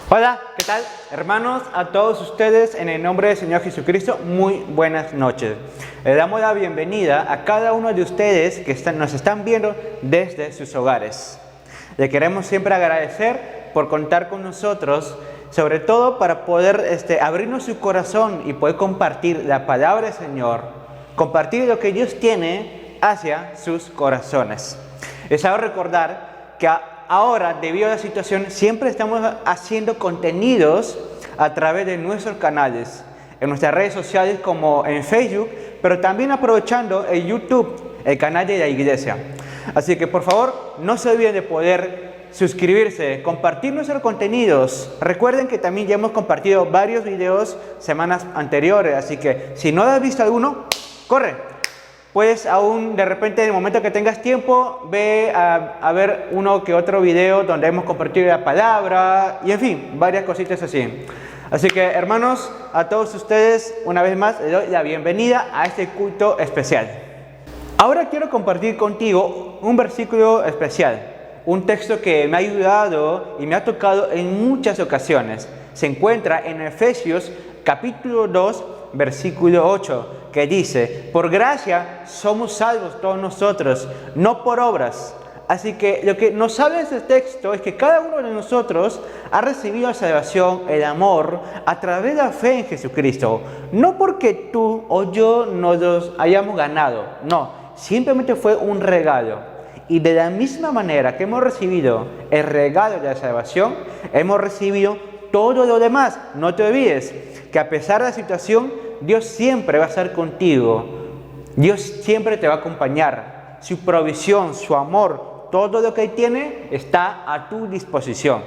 Hola, ¿qué tal? Hermanos, a todos ustedes, en el nombre del Señor Jesucristo, muy buenas noches. Le damos la bienvenida a cada uno de ustedes que nos están viendo desde sus hogares. Le queremos siempre agradecer por contar con nosotros, sobre todo para poder abrirnos su corazón y poder compartir la palabra del Señor, compartir lo que Dios tiene hacia sus corazones. Les hago recordar que ahora, debido a la situación, siempre estamos haciendo contenidos a través de nuestros canales, en nuestras redes sociales como en Facebook, pero también aprovechando el YouTube, el canal de la iglesia. Así que por favor, no se olviden de poder suscribirse, compartir nuestros contenidos. Recuerden que también ya hemos compartido varios videos semanas anteriores, así que si no has visto alguno, corre. Puedes aún de repente, en el momento que tengas tiempo, ve a ver uno que otro video donde hemos compartido la palabra y en fin, varias cositas así. Así que hermanos, a todos ustedes una vez más les doy la bienvenida a este culto especial. Ahora quiero compartir contigo un versículo especial, un texto que me ha ayudado y me ha tocado en muchas ocasiones. Se encuentra en Efesios capítulo 2, versículo 8. Que dice, por gracia somos salvos todos nosotros, no por obras. Así que lo que nos habla este texto es que cada uno de nosotros ha recibido la salvación, el amor, a través de la fe en Jesucristo. No porque tú o yo nos los hayamos ganado, no, simplemente fue un regalo. Y de la misma manera que hemos recibido el regalo de la salvación, hemos recibido todo lo demás. No te olvides que a pesar de la situación, Dios siempre va a estar contigo. Dios siempre te va a acompañar. Su provisión, su amor, todo lo que Él tiene está a tu disposición.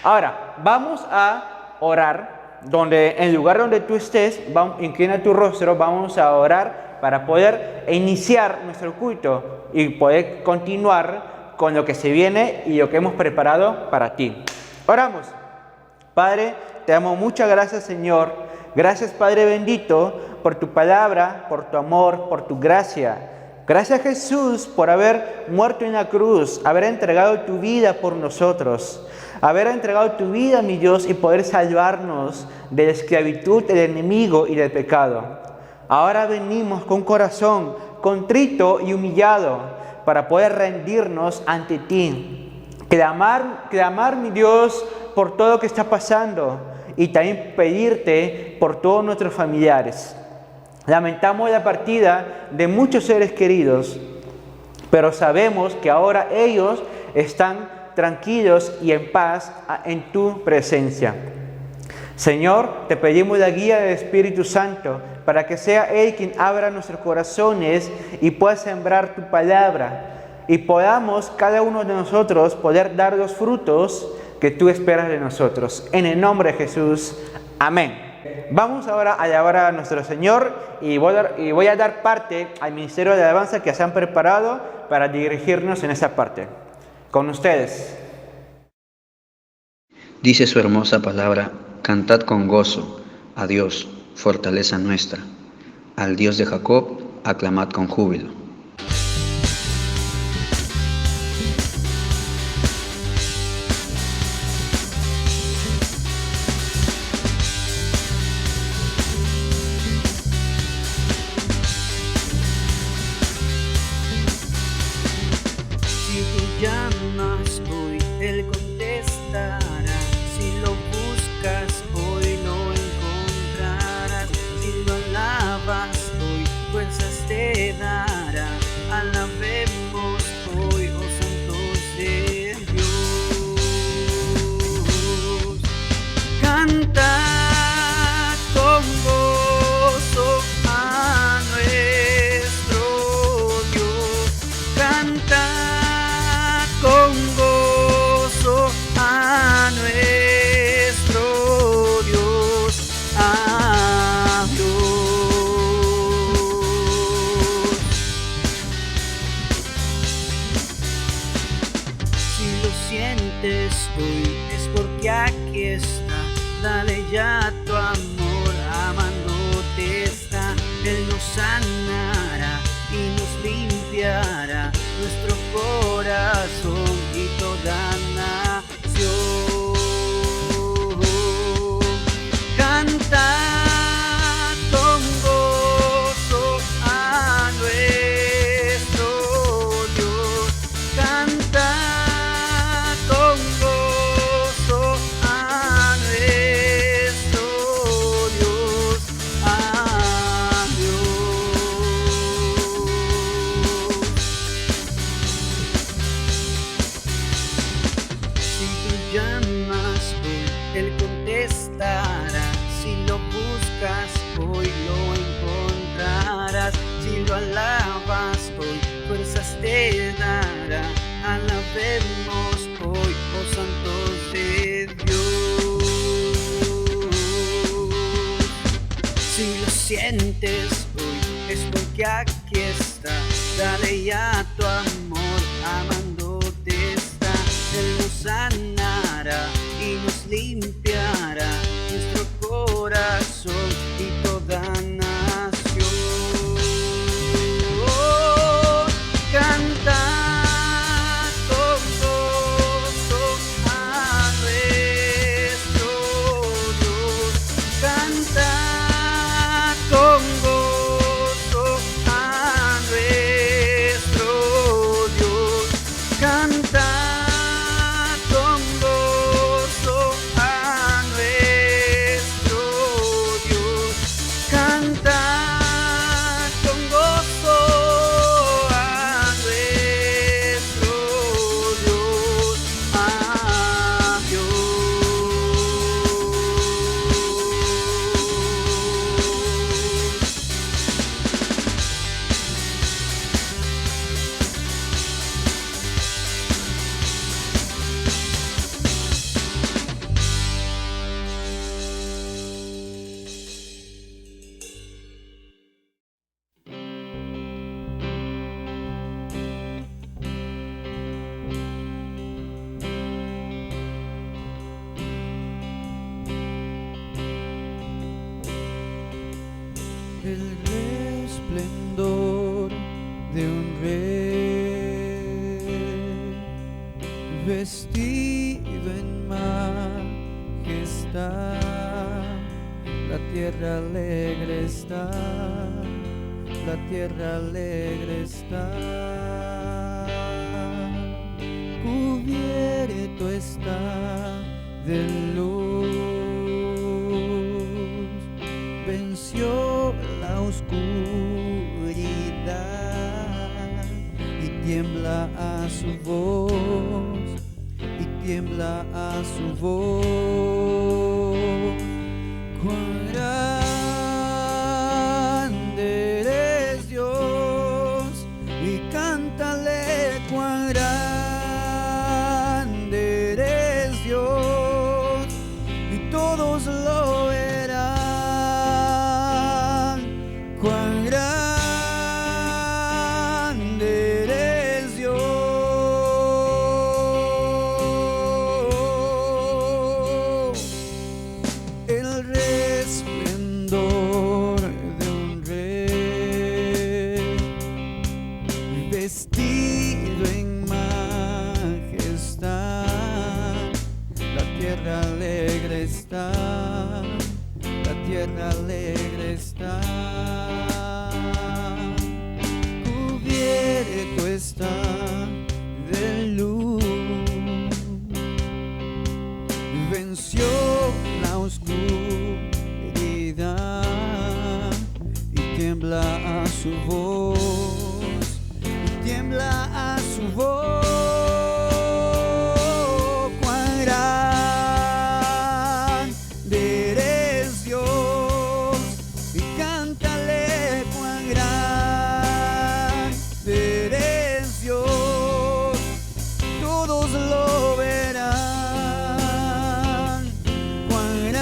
Ahora, vamos a orar. En el lugar donde tú estés, inclina tu rostro, vamos a orar para poder iniciar nuestro culto y poder continuar con lo que se viene y lo que hemos preparado para ti. Oramos. Padre, te damos muchas gracias, Señor. Gracias, Padre bendito, por tu palabra, por tu amor, por tu gracia. Gracias, Jesús, por haber muerto en la cruz, haber entregado tu vida por nosotros, haber entregado tu vida, mi Dios, y poder salvarnos de la esclavitud del enemigo y del pecado. Ahora venimos con corazón contrito y humillado para poder rendirnos ante ti. Clamar, mi Dios, por todo lo que está pasando. Y también pedirte por todos nuestros familiares. Lamentamos la partida de muchos seres queridos, pero sabemos que ahora ellos están tranquilos y en paz en tu presencia. Señor, te pedimos la guía del Espíritu Santo para que sea Él quien abra nuestros corazones y pueda sembrar tu palabra y podamos cada uno de nosotros poder dar los frutos que tú esperas de nosotros. En el nombre de Jesús. Amén. Vamos ahora a alabar a nuestro Señor y voy a dar parte al ministerio de alabanza que se han preparado para dirigirnos en esa parte. Con ustedes. Dice su hermosa palabra, cantad con gozo a Dios, fortaleza nuestra. Al Dios de Jacob, aclamad con júbilo. Llamas hoy, Él contestará. Si lo buscas hoy, lo encontrarás. Si lo alabas hoy, fuerzas te dará. Alabemos hoy, oh santos de Dios. Canta con gozo a nuestro Dios. Canta con gozo a nuestro Dios, a Dios. Si lo sientes hoy, porque aquí está. Dale ya tu amor, amándote está. Él nos sanará y nos limpiará nuestro corazón y toda nación. Canta con gozo a nuestro Dios. Canta con gozo a nuestro Dios. A Dios. Si tú llamas hoy, Él contestará. Si lo buscas hoy, lo encontrarás. Si lo alabas hoy, fuerzas te dará. Alabemos hoy, oh santos de Dios. Si lo sientes hoy, es porque aquí está. Dale ya tu amor, amándote está. Él nos sanará y nos limpiará nuestro corazón y toda nación. Canta con gozo a nuestro Dios. Canta con gozo a nuestro Dios. Canta con gozo a nuestro Dios. Canta con gozo a nuestro Dios. A Dios. El esplendor de un rey, vestido en majestad. La tierra alegre está, la tierra alegre está. Cubierto está de luz, venció la oscuridad y tiembla a su voz, y tiembla a su voz. Cuán grande eres Dios, y cántale cuán grande eres Dios, y todos lo verán. Cuán grande eres Dios. El resplendor de un rey, vestido en majestad. La tierra alegre está, la tierra alegre está. Cubierto está de luz, venció la oscuridad y tiembla a su voz, y tiembla a su voz. Cuán grande eres Dios, y cántale cuán grande eres Dios, todos lo verán. Cuán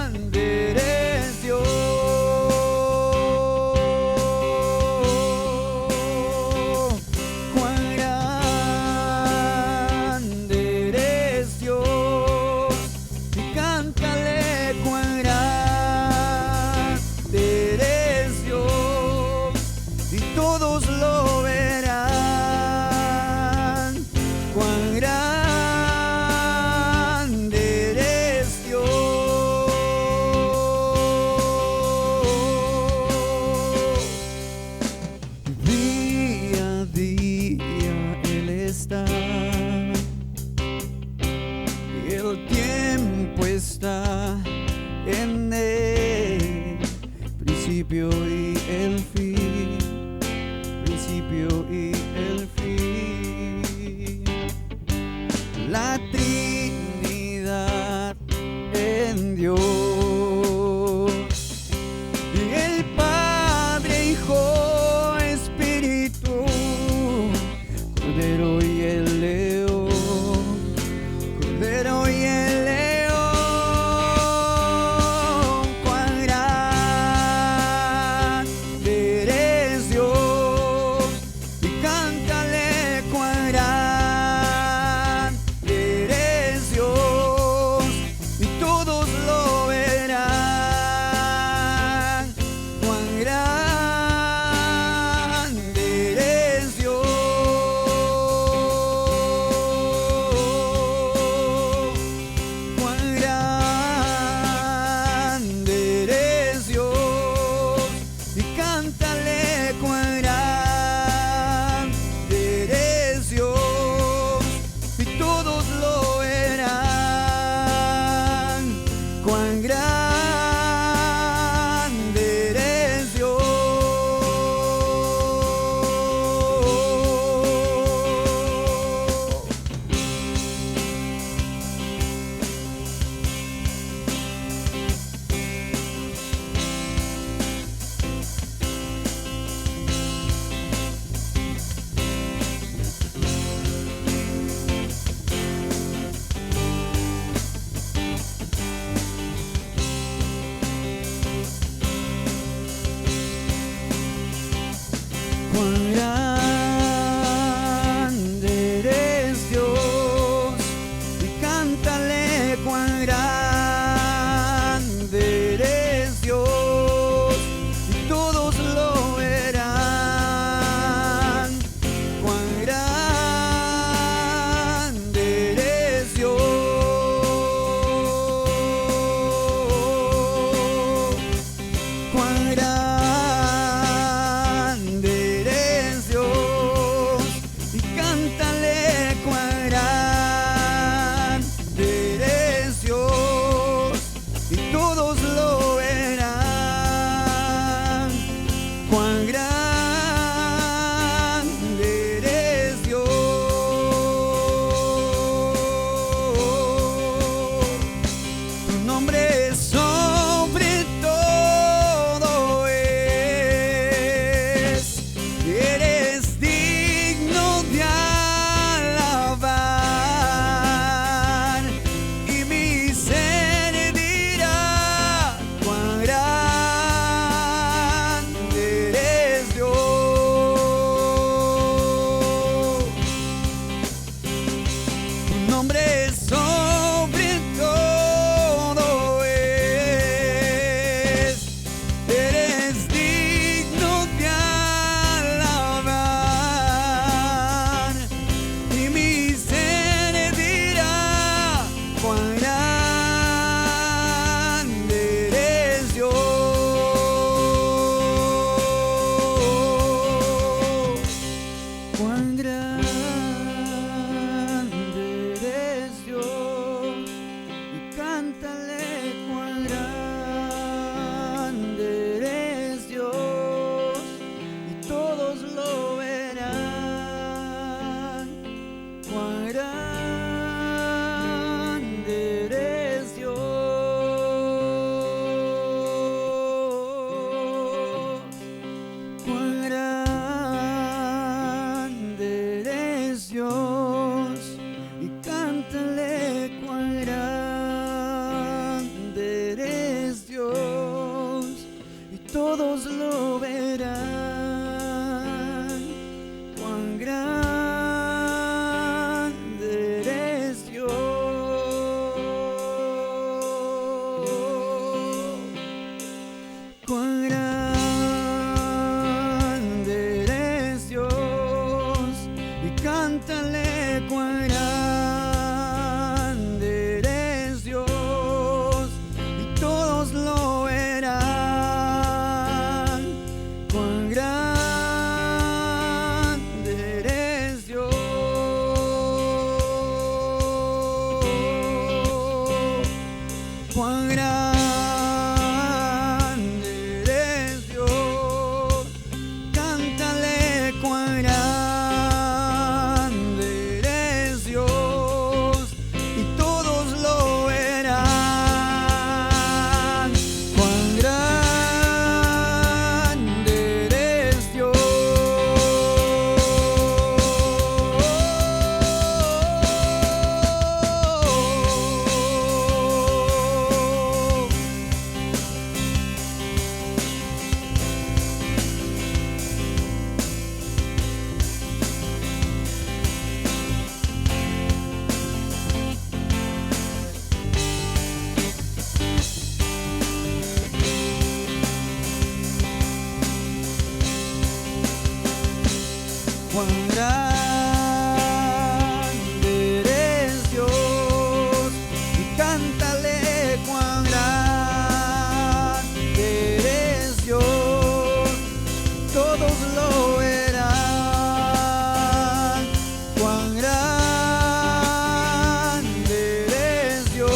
grande eres Dios. principio y el fin, principio y el fin. La Trinidad en Dios, y el Padre, Hijo, Espíritu, Cordero y el León, Cordero y el León. Cuán grande eres Dios, y cántale cuán grande eres Dios, y todos lo verán. Cuán grande eres Dios, cuán grande eres Dios, y cántale cuán grande eres Dios, y todos lo verán. Cuán grande eres Dios. Cuán grande eres Dios, y cántale cuán grande eres Dios, y todos lo verán. Cuán grande eres Dios, cuán grande eres Dios, y cántale cuán grande eres Dios, y todos lo verán. Cuán grande eres Dios. Tu nombre es sobre todo es, eres digno de alabar, y mi ser dirá cuán grande eres Dios. Tu nombre es sobre todo es, eres digno de alabar, y mi ser dirá cuán grande eres Dios, cuán grande eres Dios. cuán grande eres Dios, y cántale cuán grande eres Dios, todos lo verán, cuán grande eres Dios,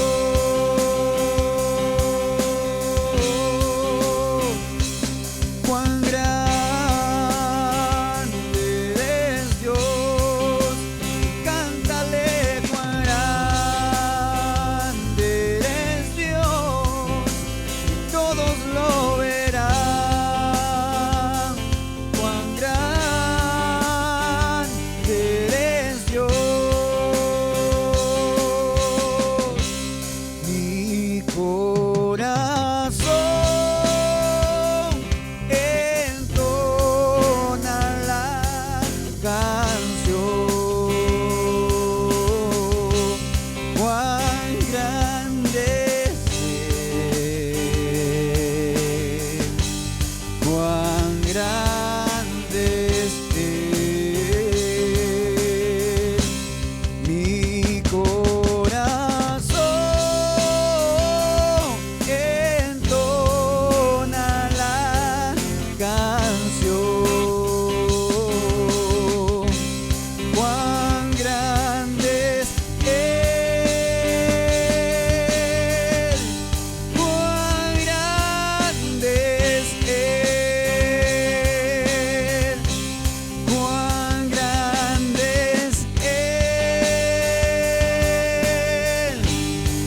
cuán grande eres Dios, cántale cuán grande eres Dios, todos lo verán, cuán grande eres Dios. Mi corazón entona la canción, cuán grande es Él, cuán grande es Él. Mi corazón entona la canción, cuán grande es Él, cuán grande es Él, cuán grande es Él,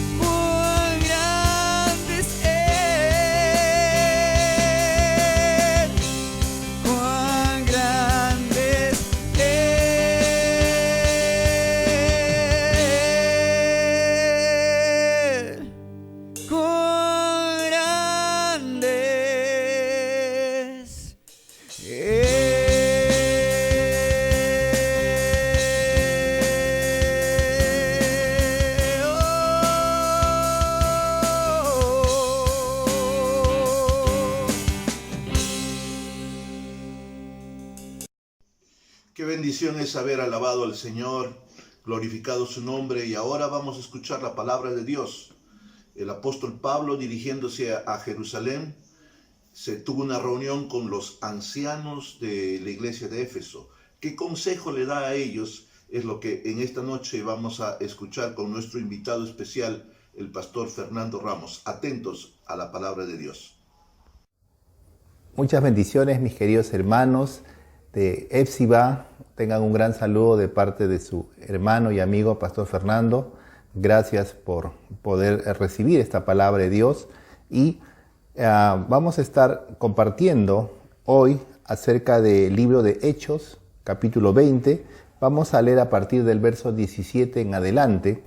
cuán grande es Él, cuán grande es Él, cuán grande es Qué bendición es haber alabado al Señor, glorificado su nombre, y ahora vamos a escuchar la palabra de Dios. El apóstol Pablo, dirigiéndose a Jerusalén, se tuvo una reunión con los ancianos de la iglesia de Éfeso. ¿Qué consejo le da a ellos? Es lo que en esta noche vamos a escuchar con nuestro invitado especial, el pastor Fernando Ramos. Atentos a la palabra de Dios. Muchas bendiciones, mis queridos hermanos de Epsiba. Tengan un gran saludo de parte de su hermano y amigo, Pastor Fernando. Gracias por poder recibir esta palabra de Dios. Y vamos a estar compartiendo hoy acerca del libro de Hechos, capítulo 20. Vamos a leer a partir del verso 17 en adelante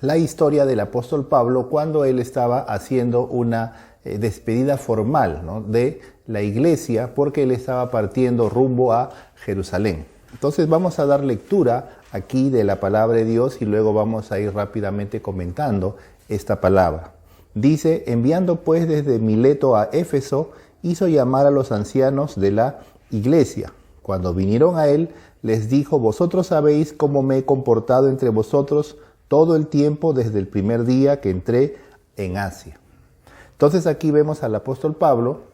la historia del apóstol Pablo cuando él estaba haciendo una despedida formal, ¿no?, de la iglesia, porque él estaba partiendo rumbo a Jerusalén. Entonces vamos a dar lectura aquí de la palabra de Dios y luego vamos a ir rápidamente comentando esta palabra. Dice: enviando pues desde Mileto a Éfeso, hizo llamar a los ancianos de la iglesia. Cuando vinieron a él, les dijo: vosotros sabéis cómo me he comportado entre vosotros todo el tiempo desde el primer día que entré en Asia. Entonces aquí vemos al apóstol Pablo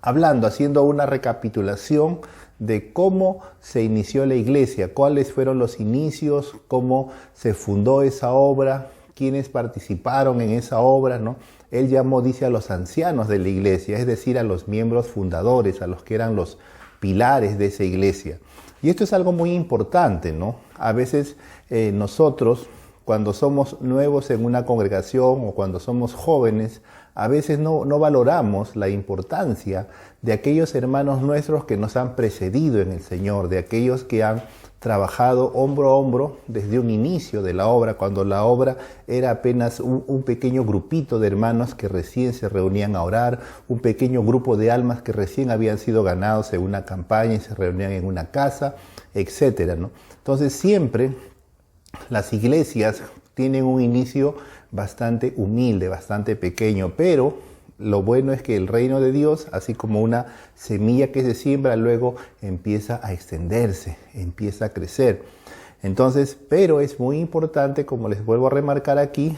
hablando, haciendo una recapitulación de cómo se inició la iglesia, cuáles fueron los inicios, cómo se fundó esa obra, quiénes participaron en esa obra, ¿no? Él llamó, dice, a los ancianos de la iglesia, es decir, a los miembros fundadores, a los que eran los pilares de esa iglesia. Y esto es algo muy importante, ¿no? A veces nosotros, cuando somos nuevos en una congregación o cuando somos jóvenes, a veces no valoramos la importancia de aquellos hermanos nuestros que nos han precedido en el Señor, de aquellos que han trabajado hombro a hombro desde un inicio de la obra, cuando la obra era apenas un pequeño grupito de hermanos que recién se reunían a orar, un pequeño grupo de almas que recién habían sido ganados en una campaña y se reunían en una casa, etcétera, ¿no? Entonces siempre las iglesias tienen un inicio bastante humilde, bastante pequeño, pero lo bueno es que el reino de Dios, así como una semilla que se siembra, luego empieza a extenderse, empieza a crecer. Entonces, pero es muy importante, como les vuelvo a remarcar aquí,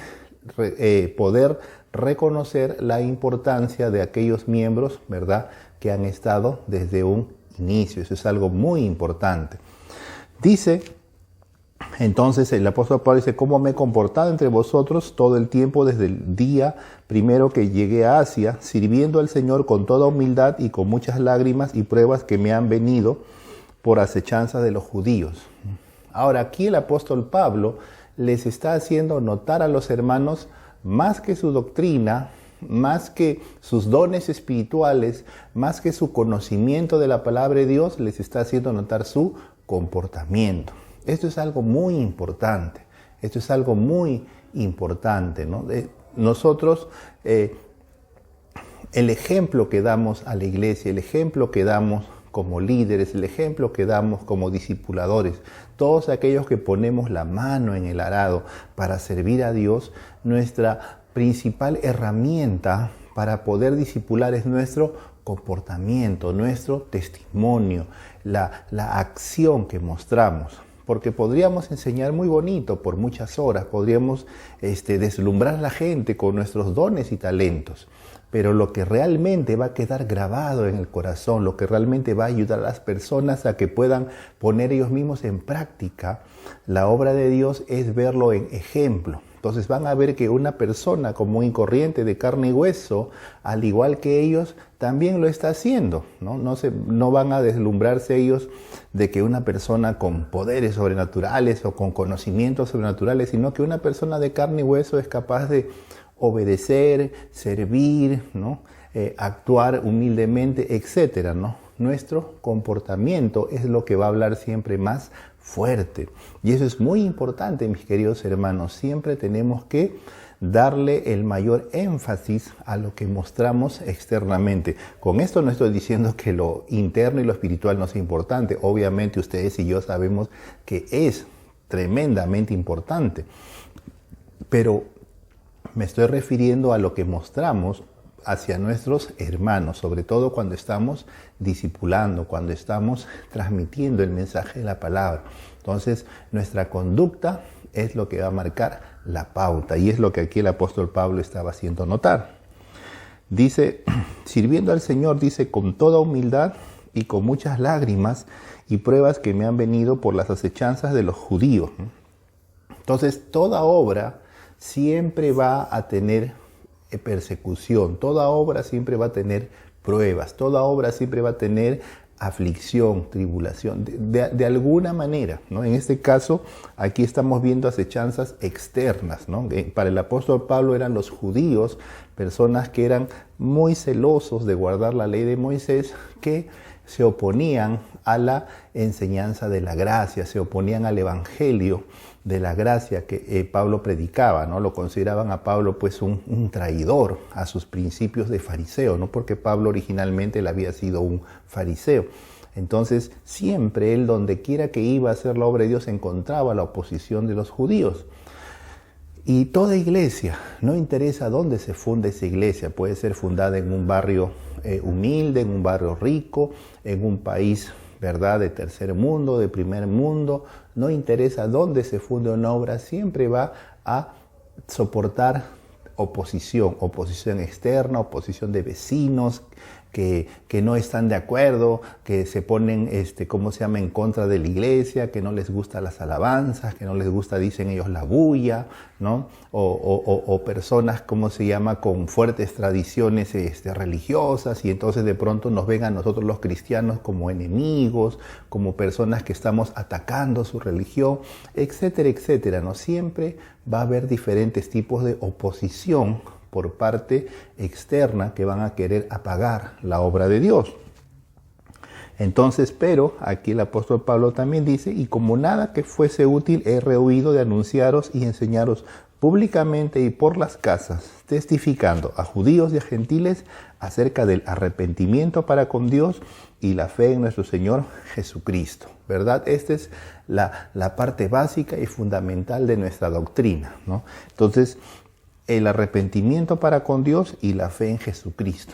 poder reconocer la importancia de aquellos miembros, ¿verdad?, que han estado desde un inicio. Eso es algo muy importante. Dice, entonces el apóstol Pablo dice, ¿cómo me he comportado entre vosotros todo el tiempo desde el día primero que llegué a Asia, sirviendo al Señor con toda humildad y con muchas lágrimas y pruebas que me han venido por acechanza de los judíos? Ahora, aquí el apóstol Pablo les está haciendo notar a los hermanos, más que su doctrina, más que sus dones espirituales, más que su conocimiento de la palabra de Dios, les está haciendo notar su comportamiento. Esto es algo muy importante. Esto es algo muy importante, ¿no? Nosotros, el ejemplo que damos a la iglesia, el ejemplo que damos como líderes, el ejemplo que damos como discipuladores, todos aquellos que ponemos la mano en el arado para servir a Dios, nuestra principal herramienta para poder discipular es nuestro comportamiento, nuestro testimonio, la acción que mostramos. Porque podríamos enseñar muy bonito por muchas horas, podríamos deslumbrar a la gente con nuestros dones y talentos, pero lo que realmente va a quedar grabado en el corazón, lo que realmente va a ayudar a las personas a que puedan poner ellos mismos en práctica la obra de Dios es verlo en ejemplo. Entonces van a ver que una persona común y corriente de carne y hueso, al igual que ellos, también lo está haciendo, ¿no? No van a deslumbrarse ellos de que una persona con poderes sobrenaturales o con conocimientos sobrenaturales, sino que una persona de carne y hueso es capaz de obedecer, servir, ¿no? Actuar humildemente, etcétera, ¿no? Nuestro comportamiento es lo que va a hablar siempre más fuerte. Y eso es muy importante, mis queridos hermanos. Siempre tenemos que darle el mayor énfasis a lo que mostramos externamente. Con esto no estoy diciendo que lo interno y lo espiritual no sea importante. Obviamente ustedes y yo sabemos que es tremendamente importante. Pero me estoy refiriendo a lo que mostramos hacia nuestros hermanos, sobre todo cuando estamos discipulando, cuando estamos transmitiendo el mensaje de la palabra. Entonces, nuestra conducta es lo que va a marcar la pauta, y es lo que aquí el apóstol Pablo estaba haciendo notar. Dice, sirviendo al Señor, dice, con toda humildad y con muchas lágrimas y pruebas que me han venido por las acechanzas de los judíos. Entonces, toda obra siempre va a tener persecución, toda obra siempre va a tener pruebas, toda obra siempre va a tener aflicción, tribulación, de alguna manera, ¿no? En este caso, aquí estamos viendo acechanzas externas, ¿no? Para el apóstol Pablo eran los judíos, personas que eran muy celosos de guardar la ley de Moisés, que se oponían a la enseñanza de la gracia, se oponían al evangelio de la gracia que Pablo predicaba, ¿no? Lo consideraban a Pablo pues un traidor a sus principios de fariseo, ¿no? Porque Pablo originalmente él había sido un fariseo. Entonces siempre él, donde quiera que iba a hacer la obra de Dios, encontraba la oposición de los judíos. Y toda iglesia, no interesa dónde se funda esa iglesia, puede ser fundada en un barrio humilde, en un barrio rico, en un país, ¿verdad?, de tercer mundo, de primer mundo, no interesa dónde se funde una obra, siempre va a soportar oposición externa, oposición de vecinos que no están de acuerdo, que se ponen, en contra de la iglesia, que no les gustan las alabanzas, que no les gusta, dicen ellos, la bulla, ¿no? O personas, con fuertes tradiciones religiosas, y entonces de pronto nos ven a nosotros los cristianos como enemigos, como personas que estamos atacando su religión, etcétera, etcétera, ¿no? Siempre va a haber diferentes tipos de oposición por parte externa que van a querer apagar la obra de Dios. Entonces, pero aquí el apóstol Pablo también dice, y como nada que fuese útil he rehuido de anunciaros y enseñaros públicamente y por las casas, testificando a judíos y a gentiles acerca del arrepentimiento para con Dios y la fe en nuestro Señor Jesucristo, ¿verdad? Esta es la parte básica y fundamental de nuestra doctrina, ¿no? Entonces, el arrepentimiento para con Dios y la fe en Jesucristo.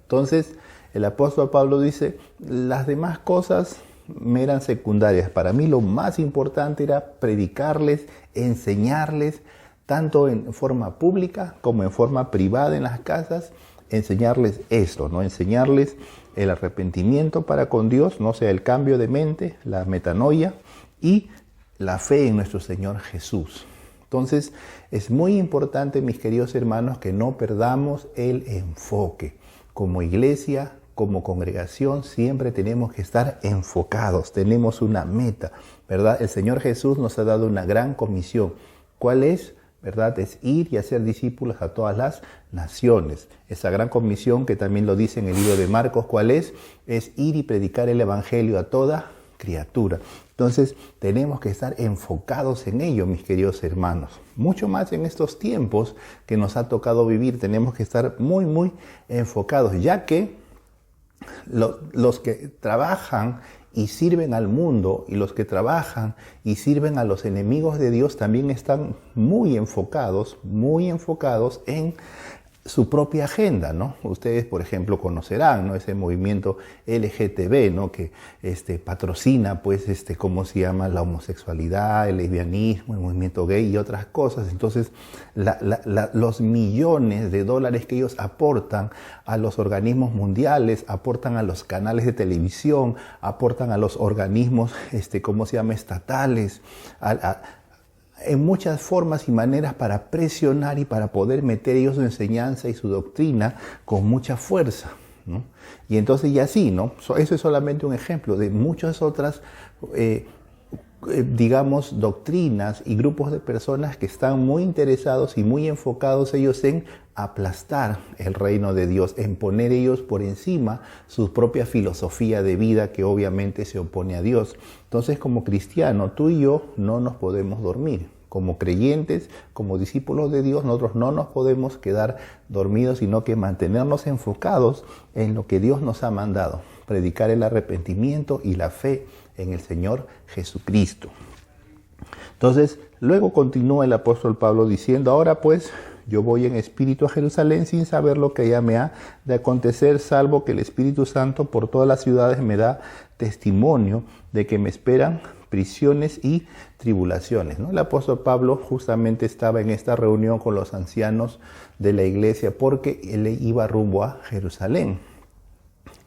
Entonces, el apóstol Pablo dice, las demás cosas me eran secundarias. Para mí lo más importante era predicarles, enseñarles, tanto en forma pública como en forma privada en las casas, enseñarles esto, ¿no? Enseñarles el arrepentimiento para con Dios, no sea el cambio de mente, la metanoia y la fe en nuestro Señor Jesús. Entonces, es muy importante, mis queridos hermanos, que no perdamos el enfoque. Como iglesia, como congregación, siempre tenemos que estar enfocados, tenemos una meta, ¿verdad? El Señor Jesús nos ha dado una gran comisión. ¿Cuál es? ¿Verdad? Es ir y hacer discípulos a todas las naciones. Esa gran comisión que también lo dice en el libro de Marcos, ¿cuál es? Es ir y predicar el evangelio a toda criatura. Entonces tenemos que estar enfocados en ello, mis queridos hermanos. Mucho más en estos tiempos que nos ha tocado vivir, tenemos que estar muy, muy enfocados, ya que los que trabajan y sirven al mundo y los que trabajan y sirven a los enemigos de Dios también están muy enfocados en su propia agenda, ¿no? Ustedes, por ejemplo, conocerán, ¿no? Ese movimiento LGTB, ¿no? Que patrocina, pues, ¿cómo se llama? La homosexualidad, el lesbianismo, el movimiento gay y otras cosas. Entonces, los millones de dólares que ellos aportan a los organismos mundiales, aportan a los canales de televisión, aportan a los organismos, ¿cómo se llama? Estatales, en muchas formas y maneras para presionar y para poder meter ellos su enseñanza y su doctrina con mucha fuerza, ¿no? Y entonces y así, ¿no? Eso es solamente un ejemplo de muchas otras, digamos, doctrinas y grupos de personas que están muy interesados y muy enfocados ellos en aplastar el reino de Dios, en poner ellos por encima su propia filosofía de vida que obviamente se opone a Dios. Entonces, como cristiano, tú y yo no nos podemos dormir. Como creyentes, como discípulos de Dios, nosotros no nos podemos quedar dormidos, sino que mantenernos enfocados en lo que Dios nos ha mandado, predicar el arrepentimiento y la fe en el Señor Jesucristo. Entonces, luego continúa el apóstol Pablo diciendo, ahora pues, yo voy en espíritu a Jerusalén sin saber lo que allá me ha de acontecer, salvo que el Espíritu Santo por todas las ciudades me da testimonio de que me esperan prisiones y tribulaciones, ¿no? El apóstol Pablo justamente estaba en esta reunión con los ancianos de la iglesia porque él iba rumbo a Jerusalén.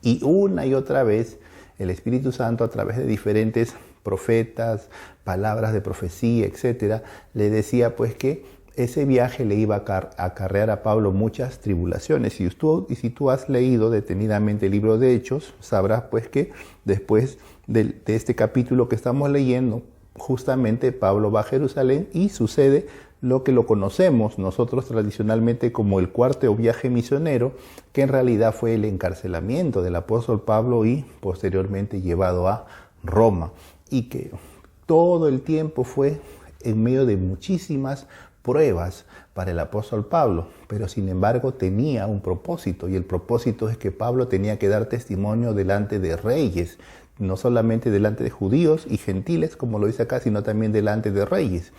Y una y otra vez el Espíritu Santo, a través de diferentes profetas, palabras de profecía, etcétera, le decía pues que ese viaje le iba a acarrear a Pablo muchas tribulaciones. Y si tú has leído detenidamente el libro de Hechos, sabrás pues que después de este capítulo que estamos leyendo, justamente Pablo va a Jerusalén y sucede lo que lo conocemos nosotros tradicionalmente como el cuarto viaje misionero, que en realidad fue el encarcelamiento del apóstol Pablo y posteriormente llevado a Roma. Y que todo el tiempo fue en medio de muchísimas pruebas para el apóstol Pablo, pero sin embargo tenía un propósito, y el propósito es que Pablo tenía que dar testimonio delante de reyes, no solamente delante de judíos y gentiles, como lo dice acá, sino también delante de reyes.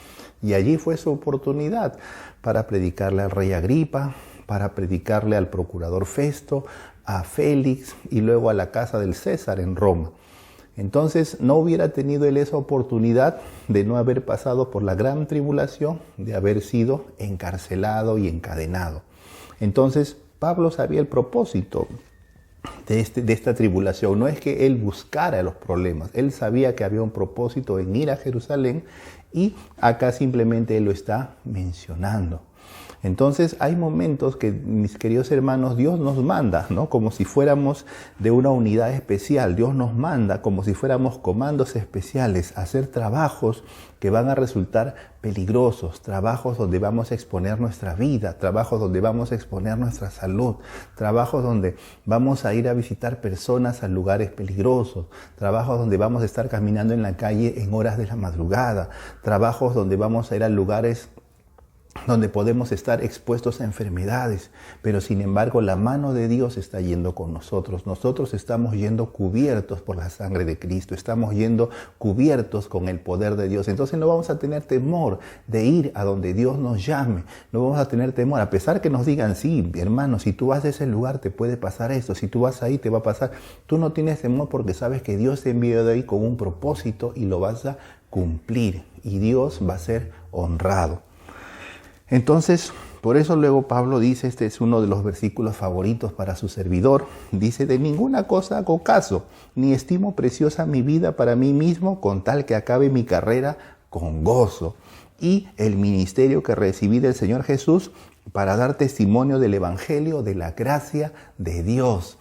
Y allí fue su oportunidad para predicarle al rey Agripa, para predicarle al procurador Festo, a Félix y luego a la casa del César en Roma. Entonces no hubiera tenido él esa oportunidad de no haber pasado por la gran tribulación, de haber sido encarcelado y encadenado. Entonces Pablo sabía el propósito de esta tribulación. No es que él buscara los problemas, él sabía que había un propósito en ir a Jerusalén y acá simplemente él lo está mencionando. Entonces hay momentos que, mis queridos hermanos, Dios nos manda, ¿no? Como si fuéramos de una unidad especial. Dios nos manda como si fuéramos comandos especiales a hacer trabajos que van a resultar peligrosos, trabajos donde vamos a exponer nuestra vida, trabajos donde vamos a exponer nuestra salud, trabajos donde vamos a ir a visitar personas a lugares peligrosos, trabajos donde vamos a estar caminando en la calle en horas de la madrugada, trabajos donde vamos a ir a lugares donde podemos estar expuestos a enfermedades, pero sin embargo la mano de Dios está yendo con nosotros. Nosotros estamos yendo cubiertos por la sangre de Cristo, estamos yendo cubiertos con el poder de Dios. Entonces no vamos a tener temor de ir a donde Dios nos llame, no vamos a tener temor, a pesar que nos digan, sí, hermano, si tú vas a ese lugar te puede pasar esto, si tú vas ahí te va a pasar. Tú no tienes temor porque sabes que Dios te envió de ahí con un propósito y lo vas a cumplir y Dios va a ser honrado. Entonces, por eso luego Pablo dice, este es uno de los versículos favoritos para su servidor, dice, de ninguna cosa hago caso, ni estimo preciosa mi vida para mí mismo, con tal que acabe mi carrera con gozo, y el ministerio que recibí del Señor Jesús para dar testimonio del Evangelio de la gracia de Dios.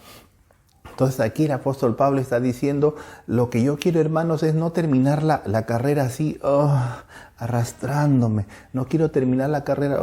Entonces aquí el apóstol Pablo está diciendo, lo que yo quiero, hermanos, es no terminar la carrera así, arrastrándome. No quiero terminar la carrera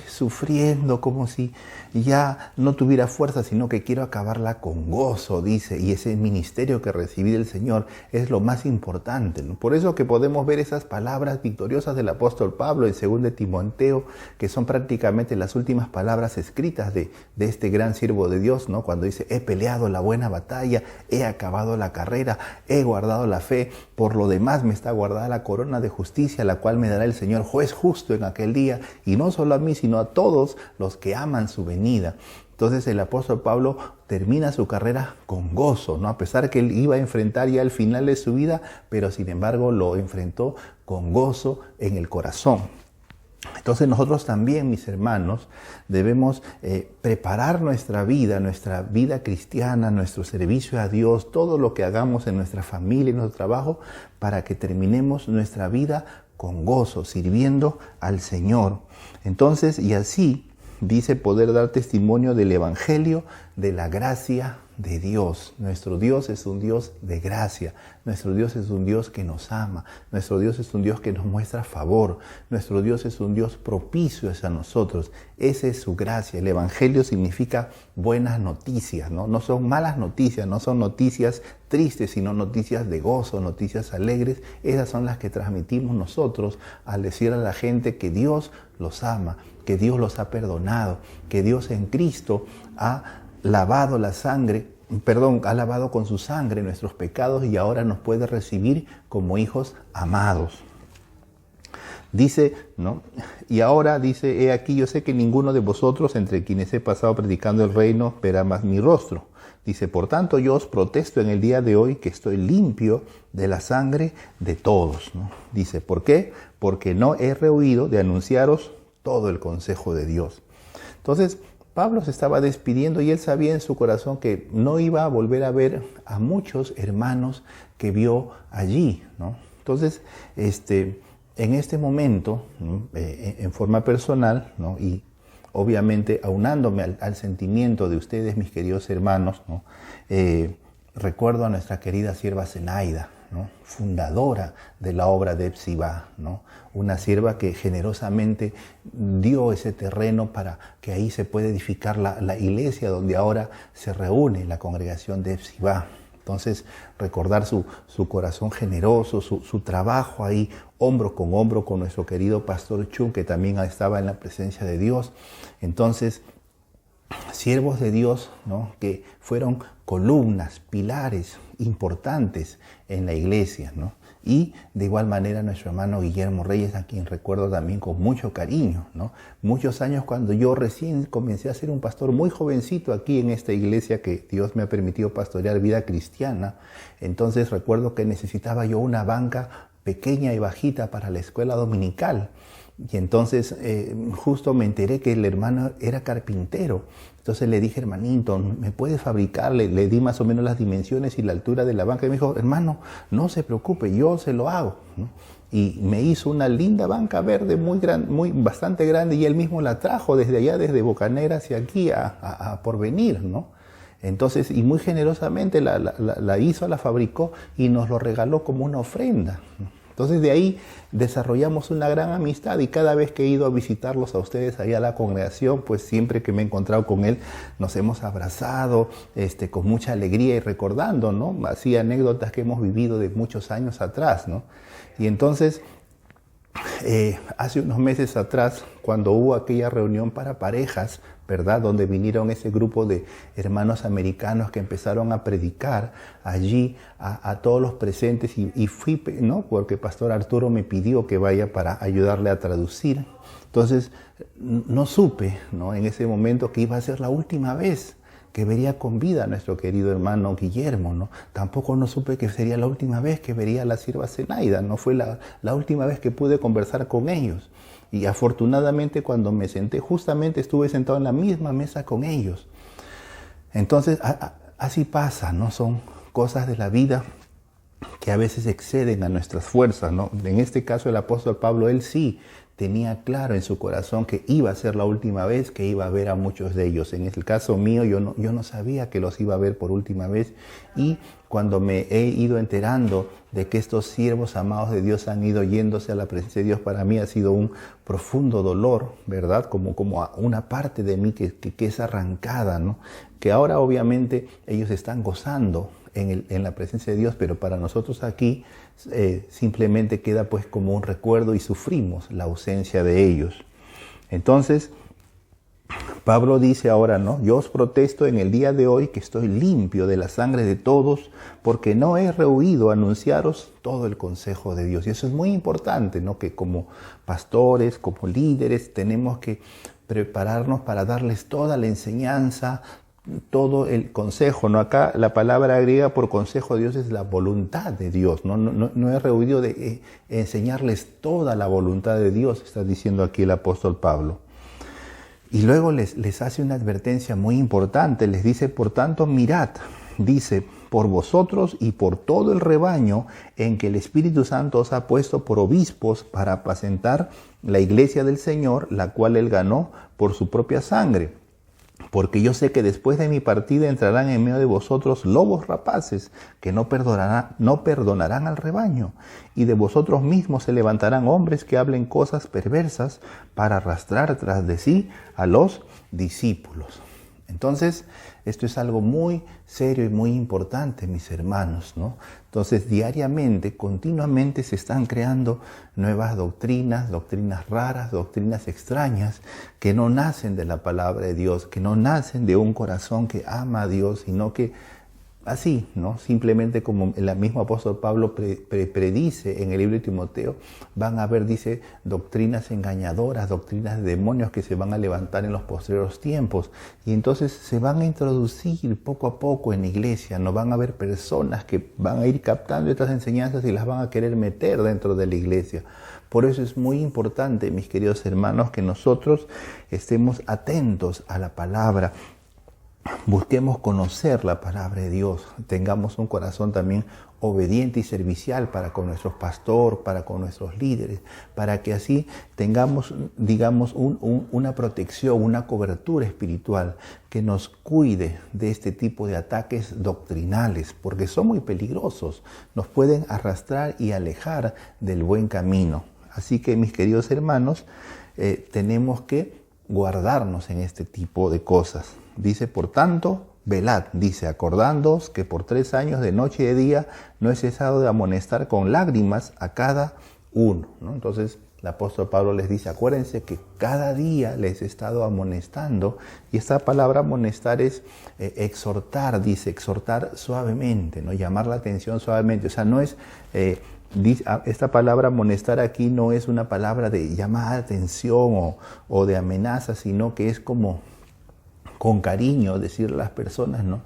sufriendo como si ya no tuviera fuerza, sino que quiero acabarla con gozo, dice. Y ese ministerio que recibí del Señor es lo más importante, ¿no? Por eso que podemos ver esas palabras victoriosas del apóstol Pablo en 2 Timoteo, que son prácticamente las últimas palabras escritas de este gran siervo de Dios, ¿no? Cuando dice, he peleado la buena batalla, he acabado la carrera, he guardado la fe, por lo demás me está guardada la corona de justicia, la cual me dará el Señor juez justo en aquel día, y no solo a mí, sino a todos los que aman su venida. Entonces el apóstol Pablo termina su carrera con gozo, ¿no? A pesar que él iba a enfrentar ya el final de su vida, pero sin embargo lo enfrentó con gozo en el corazón. Entonces nosotros también, mis hermanos, debemos preparar nuestra vida cristiana, nuestro servicio a Dios, todo lo que hagamos en nuestra familia, en nuestro trabajo, para que terminemos nuestra vida con gozo, sirviendo al Señor. Entonces, y así, dice, poder dar testimonio del Evangelio, de la gracia de Dios. Nuestro Dios es un Dios de gracia. Nuestro Dios es un Dios que nos ama. Nuestro Dios es un Dios que nos muestra favor. Nuestro Dios es un Dios propicio hacia nosotros. Esa es su gracia. El Evangelio significa buenas noticias, ¿no? No son malas noticias, no son noticias tristes, sino noticias de gozo, noticias alegres. Esas son las que transmitimos nosotros al decir a la gente que Dios los ama, que Dios los ha perdonado, que Dios en Cristo ha lavado ha lavado con su sangre nuestros pecados y ahora nos puede recibir como hijos amados. Dice, ¿no? Y ahora dice, he aquí, yo sé que ninguno de vosotros entre quienes he pasado predicando el reino verá más mi rostro. Dice, por tanto yo os protesto en el día de hoy que estoy limpio de la sangre de todos, ¿no? Dice, ¿por qué? Porque no he rehuido de anunciaros todo el consejo de Dios. Entonces, Pablo se estaba despidiendo y él sabía en su corazón que no iba a volver a ver a muchos hermanos que vio allí, ¿no? Entonces, en este momento, ¿no? En forma personal, ¿no? Y obviamente aunándome al sentimiento de ustedes, mis queridos hermanos, ¿no? Recuerdo a nuestra querida sierva Zenaida, ¿no? Fundadora de la obra de Epsiba, ¿no? Una sierva que generosamente dio ese terreno para que ahí se pueda edificar la iglesia donde ahora se reúne la congregación de Epsiba. Entonces, recordar su corazón generoso, su trabajo ahí, hombro con nuestro querido pastor Chun, que también estaba en la presencia de Dios. Entonces, siervos de Dios, ¿no? Que fueron columnas, pilares importantes en la iglesia, ¿no? Y de igual manera nuestro hermano Guillermo Reyes, a quien recuerdo también con mucho cariño, ¿no? Muchos años cuando yo recién comencé a ser un pastor muy jovencito aquí en esta iglesia que Dios me ha permitido pastorear Vida Cristiana. Entonces recuerdo que necesitaba yo una banca pequeña y bajita para la escuela dominical. Y entonces justo me enteré que el hermano era carpintero. Entonces le dije, hermanito, ¿me puedes fabricar? Le di más o menos las dimensiones y la altura de la banca. Y me dijo, hermano, no se preocupe, yo se lo hago, ¿no? Y me hizo una linda banca verde, bastante grande, y él mismo la trajo desde allá, desde Bocanera hacia aquí a Porvenir, ¿no? Entonces, y muy generosamente la hizo, la fabricó y nos lo regaló como una ofrenda, ¿no? Entonces de ahí desarrollamos una gran amistad y cada vez que he ido a visitarlos a ustedes ahí a la congregación, pues siempre que me he encontrado con él nos hemos abrazado con mucha alegría y recordando, ¿no? Así anécdotas que hemos vivido de muchos años atrás, ¿no? Y entonces hace unos meses atrás, cuando hubo aquella reunión para parejas, ¿verdad? Donde vinieron ese grupo de hermanos americanos que empezaron a predicar allí a todos los presentes y fui, ¿no? Porque Pastor Arturo me pidió que vaya para ayudarle a traducir. Entonces, no supe, ¿no? En ese momento que iba a ser la última vez que vería con vida a nuestro querido hermano Guillermo, ¿no? Tampoco no supe que sería la última vez que vería a la sierva Zenaida, no fue la última vez que pude conversar con ellos. Y afortunadamente cuando me senté, justamente estuve sentado en la misma mesa con ellos. Entonces, así pasa, ¿no? Son cosas de la vida que a veces exceden a nuestras fuerzas, ¿no? En este caso el apóstol Pablo, él sí tenía claro en su corazón que iba a ser la última vez que iba a ver a muchos de ellos. En el caso mío, yo no sabía que los iba a ver por última vez, y cuando me he ido enterando de que estos siervos amados de Dios han ido yéndose a la presencia de Dios, para mí ha sido un profundo dolor, ¿verdad? Como una parte de mí que es arrancada, ¿no? Que ahora obviamente ellos están gozando en la presencia de Dios, pero para nosotros aquí simplemente queda pues como un recuerdo y sufrimos la ausencia de ellos. Entonces, Pablo dice ahora, ¿no? Yo os protesto en el día de hoy que estoy limpio de la sangre de todos, porque no he rehuido anunciaros todo el consejo de Dios. Y eso es muy importante, ¿no? Que como pastores, como líderes, tenemos que prepararnos para darles toda la enseñanza, todo el consejo, ¿no? Acá la palabra griega por consejo de Dios es la voluntad de Dios, ¿no? No he rehuido de enseñarles toda la voluntad de Dios, está diciendo aquí el apóstol Pablo. Y luego les hace una advertencia muy importante, les dice, por tanto, mirad, dice, por vosotros y por todo el rebaño en que el Espíritu Santo os ha puesto por obispos para apacentar la iglesia del Señor, la cual él ganó por su propia sangre. Porque yo sé que después de mi partida entrarán en medio de vosotros lobos rapaces que no perdonarán al rebaño. Y de vosotros mismos se levantarán hombres que hablen cosas perversas para arrastrar tras de sí a los discípulos. Entonces, esto es algo muy serio y muy importante, mis hermanos, ¿no? Entonces, diariamente, continuamente se están creando nuevas doctrinas raras, doctrinas extrañas, que no nacen de la palabra de Dios, que no nacen de un corazón que ama a Dios, sino que así, ¿no? Simplemente como el mismo apóstol Pablo predice en el libro de Timoteo, van a haber, dice, doctrinas engañadoras, doctrinas de demonios que se van a levantar en los posteriores tiempos. Y entonces se van a introducir poco a poco en la iglesia, ¿no? Van a haber personas que van a ir captando estas enseñanzas y las van a querer meter dentro de la iglesia. Por eso es muy importante, mis queridos hermanos, que nosotros estemos atentos a la palabra. Busquemos conocer la palabra de Dios, tengamos un corazón también obediente y servicial para con nuestro pastor, para con nuestros líderes, para que así tengamos, digamos, una protección, una cobertura espiritual que nos cuide de este tipo de ataques doctrinales, porque son muy peligrosos, nos pueden arrastrar y alejar del buen camino. Así que, mis queridos hermanos, tenemos que guardarnos en este tipo de cosas. Dice, por tanto, velad, dice, acordándoos que por 3 años de noche y de día no he cesado de amonestar con lágrimas a cada uno, ¿no? Entonces, el apóstol Pablo les dice, acuérdense que cada día les he estado amonestando, y esta palabra amonestar es exhortar, dice, exhortar suavemente, ¿no? Llamar la atención suavemente, o sea, no es... esta palabra amonestar aquí no es una palabra de llamar la atención o de amenaza, sino que es como con cariño decirle a las personas, ¿no?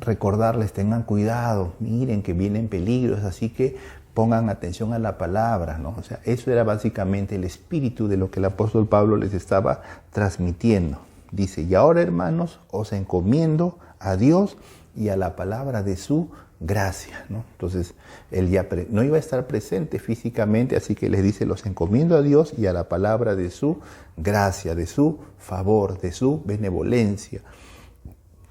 Recordarles, tengan cuidado, miren que vienen peligros, así que pongan atención a la palabra, ¿no? O sea, eso era básicamente el espíritu de lo que el apóstol Pablo les estaba transmitiendo. Dice, y ahora, hermanos, os encomiendo a Dios y a la palabra de su gracia, ¿no? Entonces, él ya no iba a estar presente físicamente, así que les dice, los encomiendo a Dios y a la palabra de su gracia, de su favor, de su benevolencia,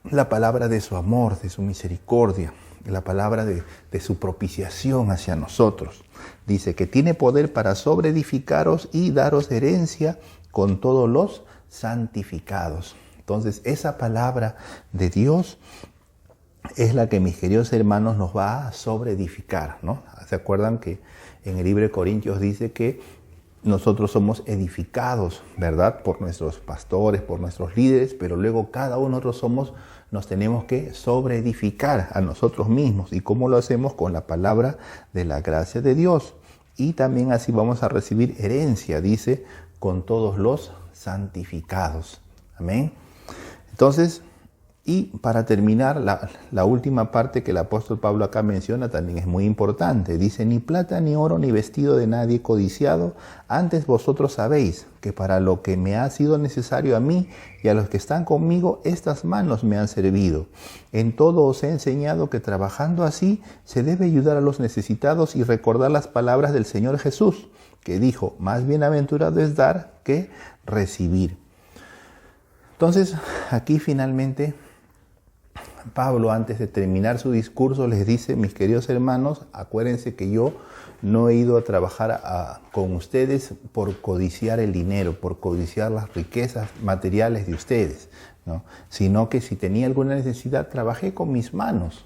la palabra de su amor, de su misericordia, la palabra de su propiciación hacia nosotros. Dice que tiene poder para sobreedificaros y daros herencia con todos los santificados. Entonces, esa palabra de Dios es la que, mis queridos hermanos, nos va a sobreedificar, ¿no? ¿Se acuerdan que en el libro de Corintios dice que nosotros somos edificados, ¿verdad? Por nuestros pastores, por nuestros líderes, pero luego cada uno de nosotros nos tenemos que sobreedificar a nosotros mismos. ¿Y cómo lo hacemos? Con la palabra de la gracia de Dios. Y también así vamos a recibir herencia, dice, con todos los santificados. Amén. Entonces, y para terminar, la última parte que el apóstol Pablo acá menciona también es muy importante. Dice, ni plata, ni oro, ni vestido de nadie codiciado. Antes vosotros sabéis que para lo que me ha sido necesario a mí y a los que están conmigo, estas manos me han servido. En todo os he enseñado que trabajando así se debe ayudar a los necesitados y recordar las palabras del Señor Jesús, que dijo, más bienaventurado es dar que recibir. Entonces, aquí finalmente Pablo, antes de terminar su discurso, les dice, mis queridos hermanos, acuérdense que yo no he ido a trabajar con ustedes por codiciar el dinero, por codiciar las riquezas materiales de ustedes, ¿no? Sino que si tenía alguna necesidad, trabajé con mis manos.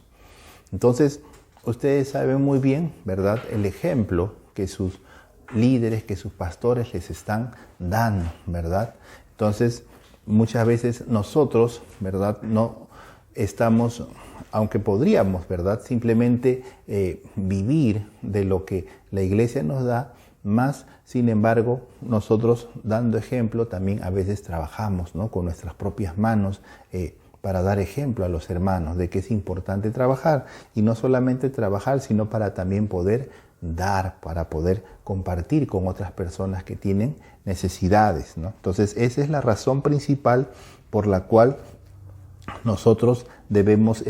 Entonces, ustedes saben muy bien, ¿verdad?, el ejemplo que sus líderes, que sus pastores les están dando, ¿verdad? Entonces, muchas veces nosotros, ¿verdad?, no estamos, aunque podríamos, ¿verdad?, simplemente vivir de lo que la iglesia nos da, más, sin embargo, nosotros dando ejemplo también a veces trabajamos, ¿no?, con nuestras propias manos para dar ejemplo a los hermanos de que es importante trabajar, y no solamente trabajar, sino para también poder dar, para poder compartir con otras personas que tienen necesidades, ¿no? Entonces, esa es la razón principal por la cual nosotros debemos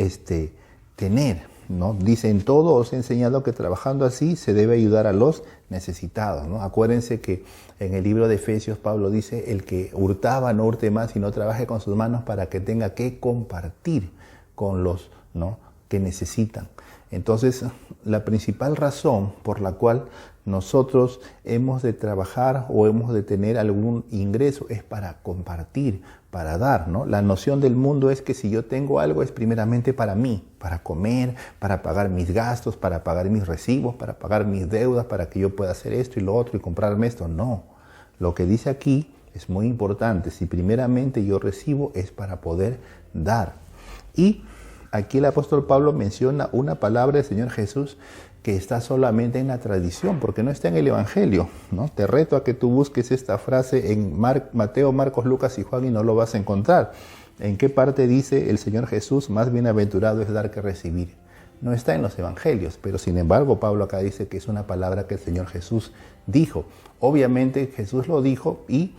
tener, ¿no? Dice, en todo os he enseñado que trabajando así se debe ayudar a los necesitados, ¿no? Acuérdense que en el libro de Efesios Pablo dice, el que hurtaba no hurte más, sino trabaje con sus manos para que tenga que compartir con los, ¿no?, que necesitan. Entonces, la principal razón por la cual nosotros hemos de trabajar o hemos de tener algún ingreso es para compartir, para dar, ¿no? La noción del mundo es que si yo tengo algo es primeramente para mí, para comer, para pagar mis gastos, para pagar mis recibos, para pagar mis deudas, para que yo pueda hacer esto y lo otro y comprarme esto. No, lo que dice aquí es muy importante. Si primeramente yo recibo es para poder dar. Y aquí el apóstol Pablo menciona una palabra del Señor Jesús que está solamente en la tradición, porque no está en el Evangelio, ¿no? Te reto a que tú busques esta frase en Mateo, Marcos, Lucas y Juan y no lo vas a encontrar. ¿En qué parte dice el Señor Jesús, más bienaventurado es dar que recibir? No está en los Evangelios, pero sin embargo Pablo acá dice que es una palabra que el Señor Jesús dijo. Obviamente Jesús lo dijo y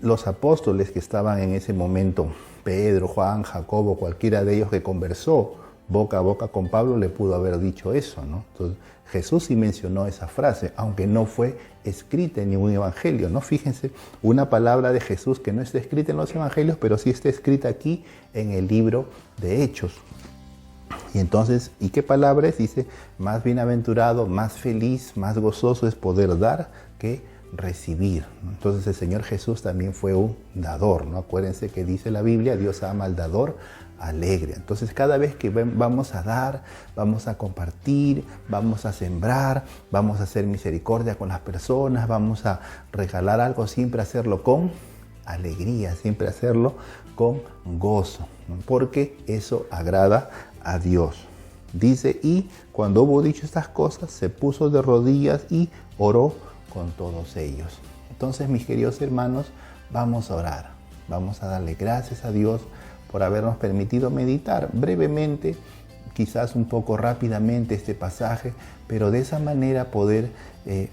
los apóstoles que estaban en ese momento, Pedro, Juan, Jacobo, cualquiera de ellos que conversó boca a boca con Pablo, le pudo haber dicho eso, ¿no? Entonces, Jesús sí mencionó esa frase, aunque no fue escrita en ningún evangelio, ¿no? Fíjense, una palabra de Jesús que no está escrita en los evangelios, pero sí está escrita aquí en el libro de Hechos. Y entonces, ¿y qué palabra es? Dice, más bienaventurado, más feliz, más gozoso es poder dar que recibir. Entonces el Señor Jesús también fue un dador, ¿no? Acuérdense que dice la Biblia, Dios ama al dador alegre. Entonces cada vez que vamos a dar, vamos a compartir, vamos a sembrar, vamos a hacer misericordia con las personas, vamos a regalar algo, siempre hacerlo con alegría, siempre hacerlo con gozo, ¿no? Porque eso agrada a Dios. Dice, y cuando hubo dicho estas cosas, se puso de rodillas y oró con todos ellos. Entonces, mis queridos hermanos, vamos a orar. Vamos a darle gracias a Dios por habernos permitido meditar brevemente, quizás un poco rápidamente este pasaje, pero de esa manera poder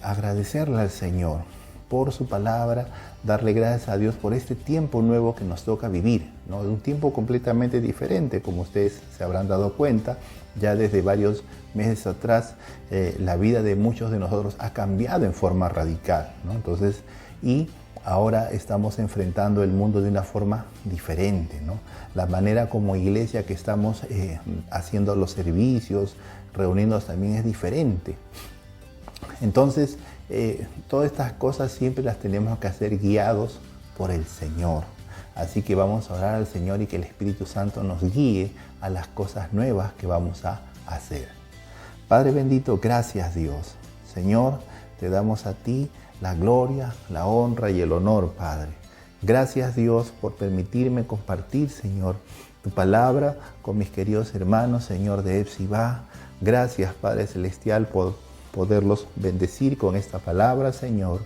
agradecerle al Señor por su palabra, darle gracias a Dios por este tiempo nuevo que nos toca vivir, ¿no? Un tiempo completamente diferente, como ustedes se habrán dado cuenta, ya desde varios meses atrás la vida de muchos de nosotros ha cambiado en forma radical, ¿no? Entonces, y ahora estamos enfrentando el mundo de una forma diferente, ¿no? La manera como iglesia que estamos haciendo los servicios, reuniéndonos también es diferente. Entonces, todas estas cosas siempre las tenemos que hacer guiados por el Señor. Así que vamos a orar al Señor y que el Espíritu Santo nos guíe a las cosas nuevas que vamos a hacer. Padre bendito, gracias Dios. Señor, te damos a ti la gloria, la honra y el honor, Padre. Gracias, Dios, por permitirme compartir, Señor, tu palabra con mis queridos hermanos, Señor, de Epsiba. Gracias, Padre Celestial, por poderlos bendecir con esta palabra, Señor.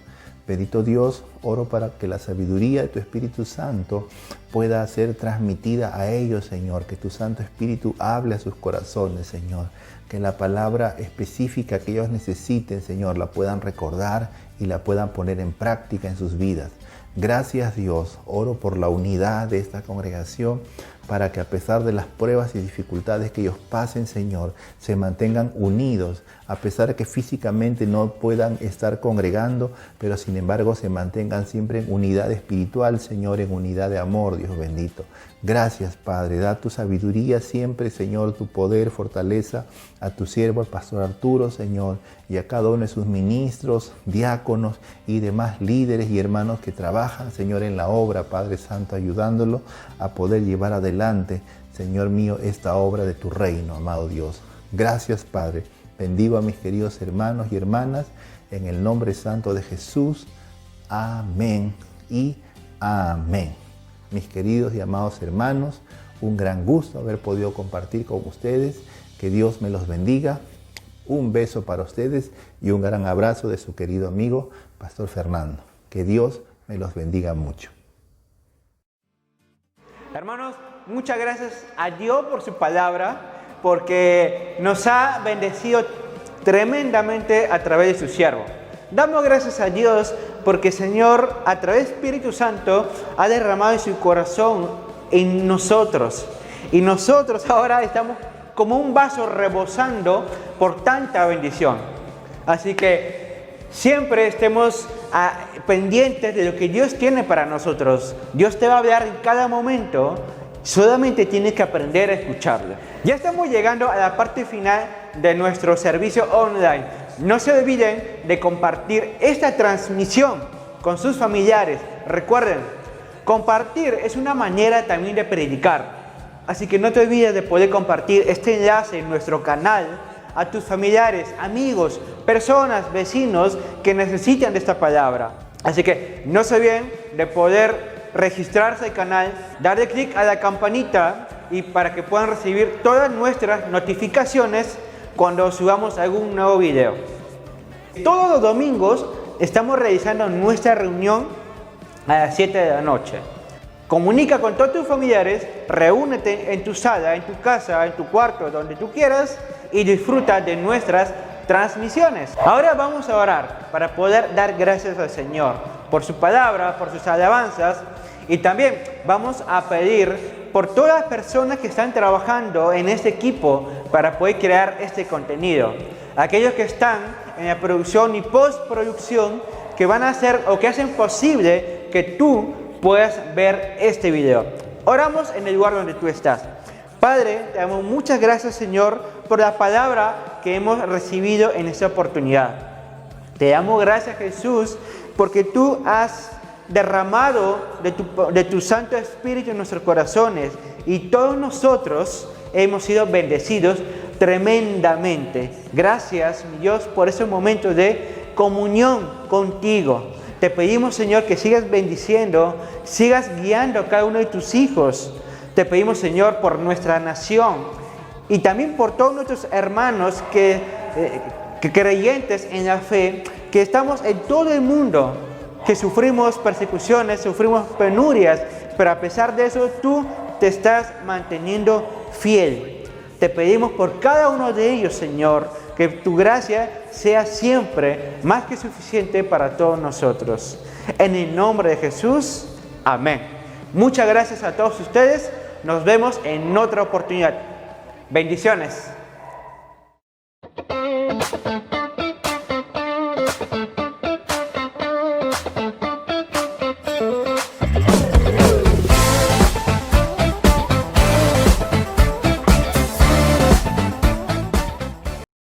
Bendito Dios, oro para que la sabiduría de tu Espíritu Santo pueda ser transmitida a ellos, Señor. Que tu Santo Espíritu hable a sus corazones, Señor. Que la palabra específica que ellos necesiten, Señor, la puedan recordar y la puedan poner en práctica en sus vidas. Gracias, Dios. Oro por la unidad de esta congregación para que a pesar de las pruebas y dificultades que ellos pasen, Señor, se mantengan unidos, a pesar de que físicamente no puedan estar congregando, pero sin embargo se mantengan siempre en unidad espiritual, Señor, en unidad de amor, Dios bendito. Gracias, Padre. Da tu sabiduría siempre, Señor, tu poder, fortaleza a tu siervo, el pastor Arturo, Señor, y a cada uno de sus ministros, diáconos y demás líderes y hermanos que trabajan, Señor, en la obra, Padre Santo, ayudándolo a poder llevar adelante, Señor mío, esta obra de tu reino, amado Dios. Gracias, Padre. Bendigo a mis queridos hermanos y hermanas en el nombre santo de Jesús. Amén y amén. Mis queridos y amados hermanos, un gran gusto haber podido compartir con ustedes. Que Dios me los bendiga. Un beso para ustedes y un gran abrazo de su querido amigo, Pastor Fernando. Que Dios me los bendiga mucho. Hermanos, muchas gracias a Dios por su palabra, porque nos ha bendecido tremendamente a través de su siervo. Damos gracias a Dios porque el Señor, a través del Espíritu Santo, ha derramado en su corazón en nosotros. Y nosotros ahora estamos como un vaso rebosando por tanta bendición. Así que siempre estemos pendientes de lo que Dios tiene para nosotros. Dios te va a hablar en cada momento. Solamente tienes que aprender a escucharlo. Ya estamos llegando a la parte final de nuestro servicio online. No se olviden de compartir esta transmisión con sus familiares. Recuerden, compartir es una manera también de predicar. Así que no te olvides de poder compartir este enlace en nuestro canal a tus familiares, amigos, personas, vecinos que necesitan de esta palabra. Así que no se olviden de poder registrarse al canal, darle clic a la campanita y para que puedan recibir todas nuestras notificaciones cuando subamos algún nuevo video. Todos los domingos estamos realizando nuestra reunión a las 7 de la noche. Comunica con todos tus familiares, reúnete en tu sala, en tu casa, en tu cuarto, donde tú quieras y disfruta de nuestras transmisiones. Ahora vamos a orar para poder dar gracias al Señor por su palabra, por sus alabanzas, y también vamos a pedir por todas las personas que están trabajando en este equipo para poder crear este contenido. Aquellos que están en la producción y postproducción que van a hacer o que hacen posible que tú puedas ver este video. Oramos en el lugar donde tú estás. Padre, te damos muchas gracias, Señor, por la palabra que hemos recibido en esta oportunidad. Te damos gracias, Jesús, porque tú has derramado de tu Santo Espíritu en nuestros corazones y todos nosotros hemos sido bendecidos tremendamente. Gracias, mi Dios, por esos momentos de comunión contigo. Te pedimos, Señor, que sigas bendiciendo, sigas guiando a cada uno de tus hijos. Te pedimos, Señor, por nuestra nación y también por todos nuestros hermanos que creyentes en la fe, que estamos en todo el mundo, que sufrimos persecuciones, sufrimos penurias, pero a pesar de eso tú te estás manteniendo fiel. Te pedimos por cada uno de ellos, Señor, que tu gracia sea siempre más que suficiente para todos nosotros. En el nombre de Jesús, amén. Muchas gracias a todos ustedes. Nos vemos en otra oportunidad. Bendiciones.